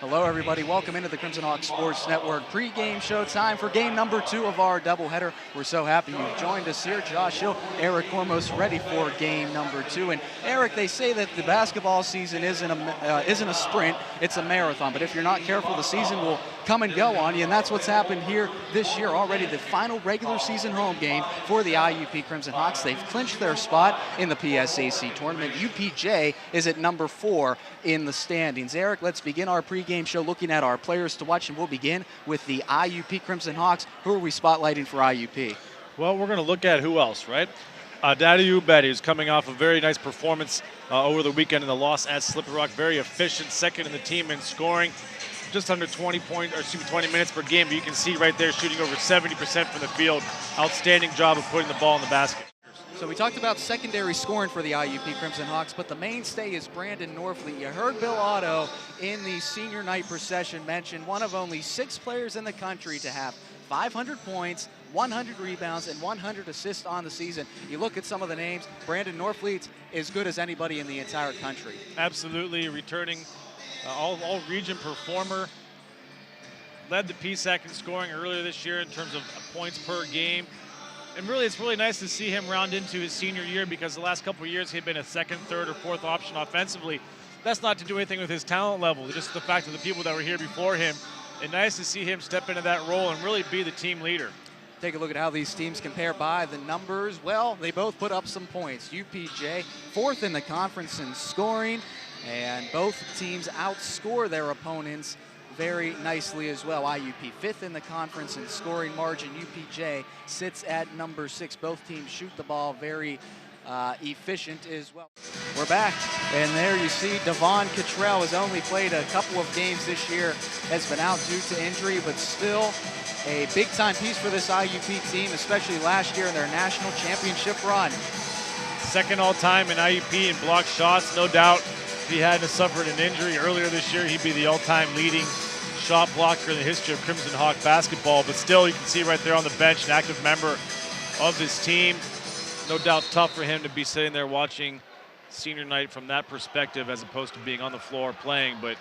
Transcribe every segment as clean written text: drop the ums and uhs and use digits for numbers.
Hello, everybody. Welcome into the Crimson Hawk Sports Network pregame show. Time for game number 2 of our doubleheader. We're so happy you've joined us here. Josh Hill, Eric Kormos, ready for game number 2. And Eric, they say that the basketball season isn't a sprint; it's a marathon. But if you're not careful, the season will come and go on you, and that's what's happened here this year already. The final regular season home game for the IUP Crimson Hawks. They've clinched their spot in the PSAC tournament. UPJ is at number 4 in the standings. Eric, let's begin our pregame show looking at our players to watch, and we'll begin with the IUP Crimson Hawks. Who are we spotlighting for IUP? Well, we're going to look at who else, right? Daddy Ubedi, who's coming off a very nice performance over the weekend in the loss at Slippery Rock. Very efficient, second in the team in scoring. Just under 20 minutes per game, but you can see right there shooting over 70% from the field. Outstanding job of putting the ball in the basket. So we talked about secondary scoring for the IUP Crimson Hawks, but the mainstay is Brandon Norfleet. You heard Bill Otto in the senior night procession mention one of only 6 players in the country to have 500 points, 100 rebounds, and 100 assists on the season. You look at some of the names, Brandon Norfleet's as good as anybody in the entire country. Absolutely, returning all-region performer. Led the PSAC in scoring earlier this year in terms of points per game. And really, it's really nice to see him round into his senior year, because the last couple of years he'd been a second, third, or fourth option offensively. That's not to do anything with his talent level, just the fact of the people that were here before him. And nice to see him step into that role and really be the team leader. Take a look at how these teams compare by the numbers. Well, they both put up some points. UPJ, 4th in the conference in scoring, and both teams outscore their opponents very nicely as well. IUP 5th in the conference in scoring margin. UPJ sits at number 6. Both teams shoot the ball very efficient as well. We're back, and there you see DEVON COTTRELL has only played a couple of games this year, has been out due to injury, but still a big-time piece for this IUP team, especially last year in their national championship run. Second all-time in IUP in block shots, no doubt. If he hadn't suffered an injury earlier this year, he'd be the all-time leading shot blocker in the history of Crimson Hawk basketball. But still, you can see right there on the bench, an active member of his team. No doubt tough for him to be sitting there watching senior night from that perspective as opposed to being on the floor playing. But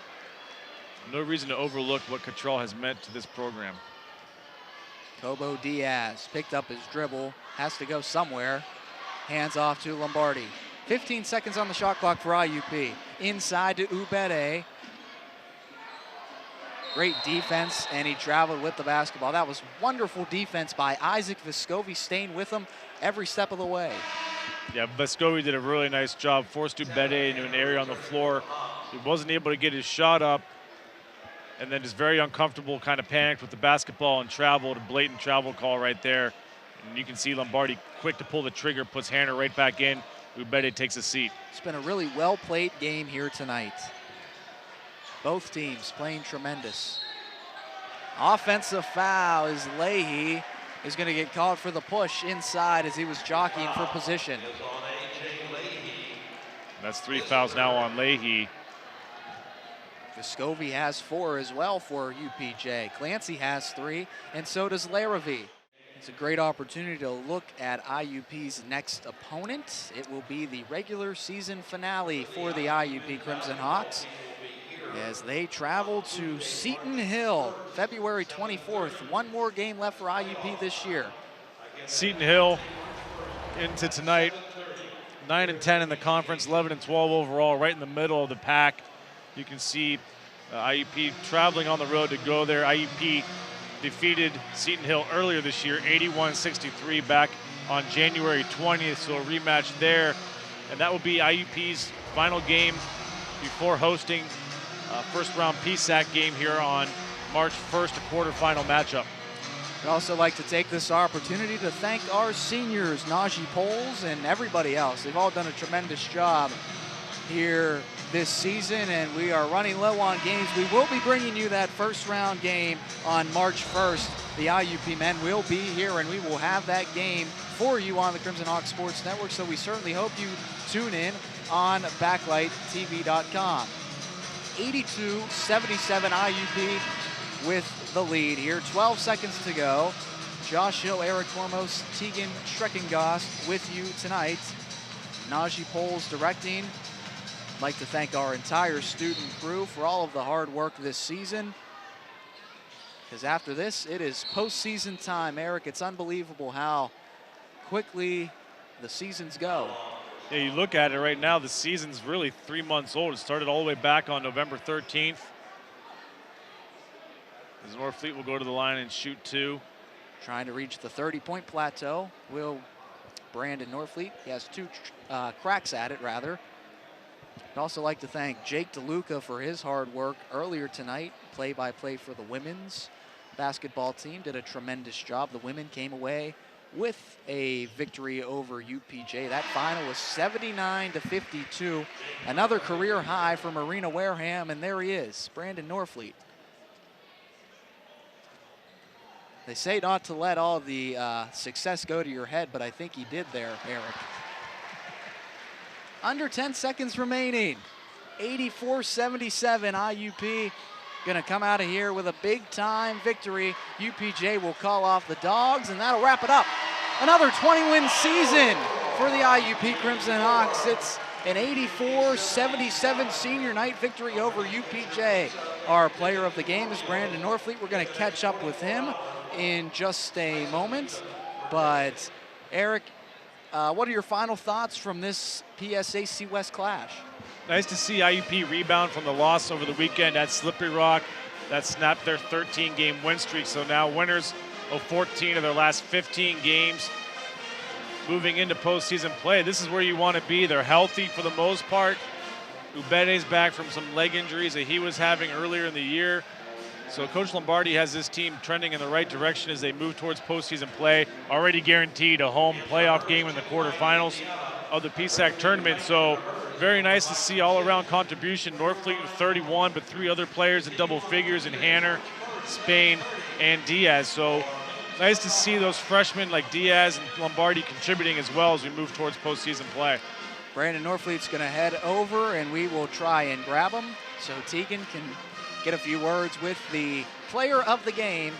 no reason to overlook what COTTRELL has meant to this program. Kobo Diaz picked up his dribble, has to go somewhere. Hands off to Lombardi. 15 seconds on the shot clock for IUP. Inside to Ubede. Great defense, and he traveled with the basketball. That was wonderful defense by Isaac Vescovi, staying with him every step of the way. Yeah, Vescovi did a really nice job. Forced Ubede into an area on the floor. He wasn't able to get his shot up, and then just very uncomfortable, kind of panicked with the basketball and traveled. A blatant travel call right there. And you can see Lombardi quick to pull the trigger, puts Hanner right back in. Ubede takes a seat. It's been a really well-played game here tonight. Both teams playing tremendous. Offensive foul is Leahy is going to get called for the push inside as he was jockeying for position. That's 3 fouls now on Leahy. Vescovi has 4 as well for UPJ. Clancy has 3, and so does Larrabee. It's a great opportunity to look at IUP's next opponent. It will be the regular season finale for the IUP Crimson Hawks as they travel to Seton Hill, February 24th. One more game left for IUP this year. Seton Hill into tonight, 9-10 in the conference, 11-12 overall, right in the middle of the pack. You can see IUP traveling on the road to go there. IUP defeated Seton Hill earlier this year, 81-63 back on January 20th, so a rematch there. And that will be IUP's final game before hosting first round PSAC game here on March 1st, a quarterfinal matchup. I'd also like to take this opportunity to thank our seniors, Najee Poles and everybody else. They've all done a tremendous job here this season, and we are running low on games. We will be bringing you that first round game on March 1st. The IUP men will be here, and we will have that game for you on the Crimson Hawk Sports Network, so we certainly hope you tune in on BacklightTV.com. 82-77 IUP with the lead here. 12 seconds to go. Josh Hill, Eric Kormos, Tegan Schreckengast with you tonight. Najee Poles directing. I'd like to thank our entire student crew for all of the hard work this season. Because after this, it is postseason time. Eric, it's unbelievable how quickly the seasons go. Yeah, you look at it right now, the season's really 3 months old. It started all the way back on November 13th. As Norfleet will go to the line and shoot 2. Trying to reach the 30-point plateau. Will Brandon Norfleet. He has 2 cracks at it, rather. I'd also like to thank Jake DeLuca for his hard work earlier tonight. Play-by-play for the women's basketball team. Did a tremendous job. The women came away with a victory over UPJ. That final was 79-52. Another career high for Marina Wareham, and there he is, Brandon Norfleet. They say not to let all the success go to your head, but I think he did there, Eric. Under 10 seconds remaining. 84-77, IUP gonna come out of here with a big-time victory. UPJ will call off the Dogs, and that'll wrap it up. Another 20-win season for the IUP Crimson Hawks. It's an 84-77 senior night victory over UPJ. Our player of the game is Brandon Norfleet. We're gonna catch up with him in just a moment. But Eric, what are your final thoughts from this PSAC West clash? Nice to see IUP rebound from the loss over the weekend at Slippery Rock. That snapped their 13-game win streak. So now winners of 14 of their last 15 games. Moving into postseason play, this is where you want to be. They're healthy for the most part. Ubede's back from some leg injuries that he was having earlier in the year. So Coach Lombardi has this team trending in the right direction as they move towards postseason play. Already guaranteed a home playoff game in the quarterfinals of the PSAC tournament. So very nice to see all-around contribution. Norfleet with 31, but 3 other players in double figures in Hanner, Spain, and Diaz. So nice to see those freshmen like Diaz and Lombardi contributing as well as we move towards postseason play. Brandon Norfleet's gonna head over, and we will try and grab him so Tegan can get a few words with the player of the game.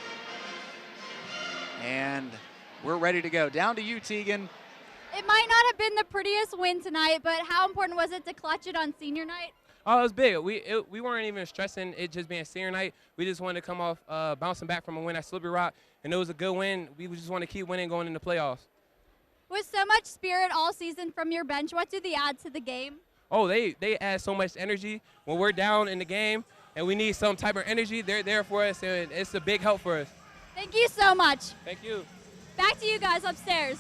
And we're ready to go. Down to you, Tegan. It might not have been the prettiest win tonight, but how important was it to clutch it on senior night? Oh, it was big. We weren't even stressing it just being senior night. We just wanted to come off bouncing back from a win at Slippery Rock, and it was a good win. We just want to keep winning going into playoffs. With so much spirit all season from your bench, what do they add to the game? Oh, they add so much energy. When we're down in the game and we need some type of energy, they're there for us, and it's a big help for us. Thank you so much. Thank you. Back to you guys upstairs.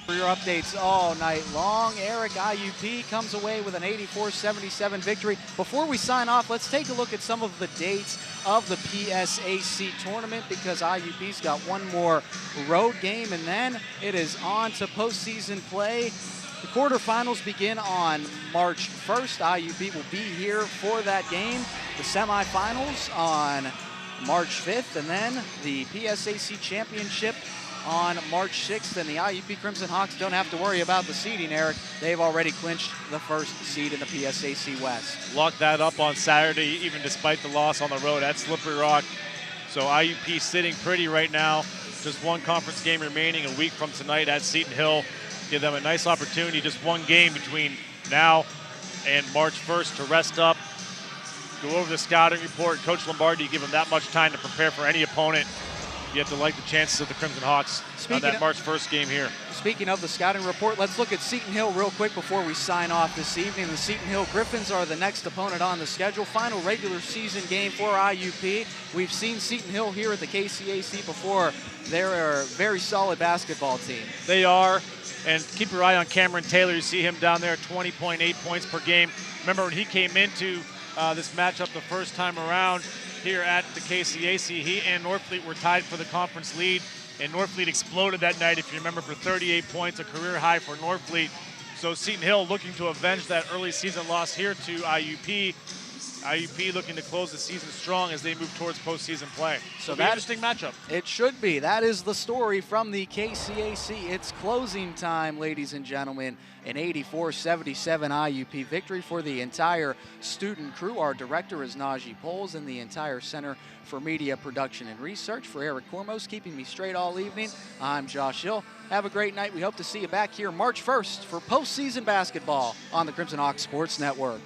For your updates all night long, Eric, IUP comes away with an 84-77 victory. Before we sign off, let's take a look at some of the dates of the PSAC tournament, because IUP's got one more road game, and then it is on to postseason play. The quarterfinals begin on March 1st. IUP will be here for that game. The semifinals on March 5th, and then the PSAC championship on March 6th, and the IUP Crimson Hawks don't have to worry about the seeding, Eric. They've already clinched the first seed in the PSAC West. Locked that up on Saturday, even despite the loss on the road at Slippery Rock. So IUP sitting pretty right now. Just one conference game remaining a week from tonight at Seton Hill. Give them a nice opportunity, just one game between now and March 1st to rest up, go over the scouting report. Coach Lombardi give them that much time to prepare for any opponent. You have to like the chances of the Crimson Hawks on that March 1st game here. Speaking of the scouting report, let's look at Seton Hill real quick before we sign off this evening. The Seton Hill Griffins are the next opponent on the schedule. Final regular season game for IUP. We've seen Seton Hill here at the KCAC before. They're a very solid basketball team. They are, and keep your eye on Cameron Taylor. You see him down there, 20.8 points per game. Remember when he came into this matchup the first time around here at the KCAC, he and Norfleet were tied for the conference lead, and Norfleet exploded that night, if you remember, for 38 points, a career high for Norfleet. So Seton Hill looking to avenge that early season loss here to IUP. IUP looking to close the season strong as they move towards postseason play. So It'll be an interesting matchup. It should be. That is the story from the KCAC. It's closing time, ladies and gentlemen. An 84-77 IUP victory for the entire student crew. Our director is Najee Poles, and the entire Center for Media Production and Research. For Eric Cormos, keeping me straight all evening, I'm Josh Hill. Have a great night. We hope to see you back here March 1st for postseason basketball on the Crimson Hawk Sports Network.